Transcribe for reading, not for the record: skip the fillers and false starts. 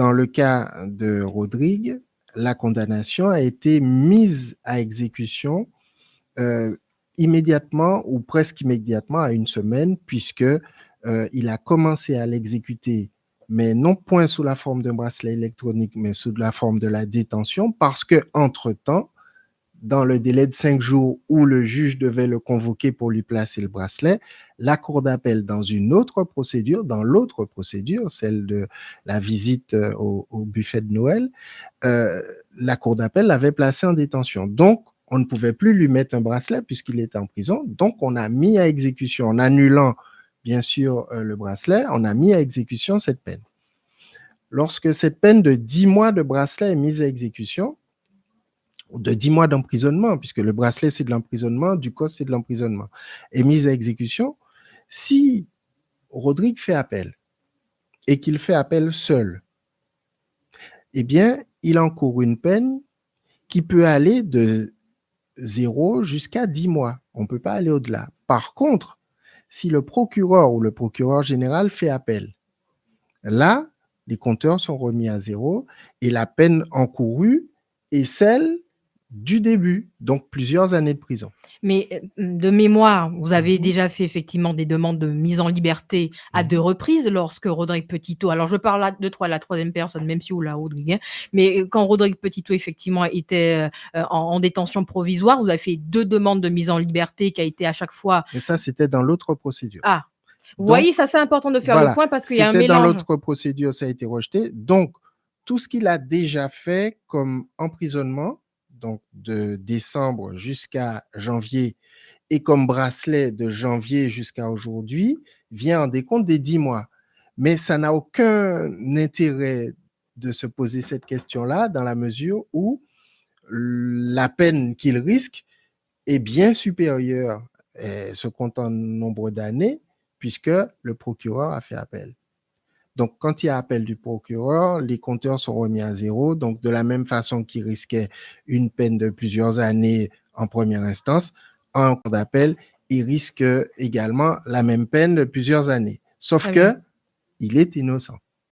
Dans le cas de Rodrigue, la condamnation a été mise à exécution euh, immédiatement ou presque immédiatement à une semaine, puisque il a commencé à l'exécuter, mais non point sous la forme d'un bracelet électronique, mais sous la forme de la détention, parce que entre-temps, dans le délai de 5 jours où le juge devait le convoquer pour lui placer le bracelet, la cour d'appel, dans l'autre procédure, celle de la visite au buffet de Noël, euh, la cour d'appel l'avait placé en détention. Donc, on ne pouvait plus lui mettre un bracelet puisqu'il était en prison. Donc, on a mis à exécution, en annulant bien sûr le bracelet, on a mis à exécution cette peine. Lorsque cette peine de 10 mois de bracelet est mise à exécution, de 10 mois d'emprisonnement, puisque le bracelet, c'est de l'emprisonnement, du cos, c'est de l'emprisonnement, est mise à exécution, si Rodrigue fait appel et qu'il fait appel seul, eh bien, il encourt une peine qui peut aller de 0 jusqu'à 10 mois. On ne peut pas aller au-delà. Par contre, si le procureur ou le procureur général fait appel, là, les compteurs sont remis à 0 et la peine encourue est celle du début, donc plusieurs années de prison. Mais de mémoire, vous avez Mhm. déjà fait effectivement des demandes de mise en liberté à 2 reprises lorsque Rodrigue Petitot, alors je parle là de toi, la troisième personne, même si ou là, Rodrigue, hein, mais quand Rodrigue Petitot effectivement était en détention provisoire, vous avez fait 2 demandes de mise en liberté qui a été à chaque fois. Et ça, c'était dans l'autre procédure. Ah, vous Donc, voyez, ça c'est important de faire le voilà, point parce qu'il y a un c'était dans mélange. l'autre procédure, ça a été rejeté. Donc, tout ce qu'il a déjà fait comme emprisonnement, donc de décembre jusqu'à janvier, et comme bracelet de janvier jusqu'à aujourd'hui, vient en décompte des 10 mois. Mais ça n'a aucun intérêt de se poser cette question-là dans la mesure où la peine qu'il risque est bien supérieure, se compte en nombre d'années, puisque le procureur a fait appel. Donc, quand il y a appel du procureur, les compteurs sont remis à 0. Donc, de la même façon qu'il risquait une peine de plusieurs années en première instance, en cours d'appel, il risque également la même peine de plusieurs années. Sauf que il est innocent.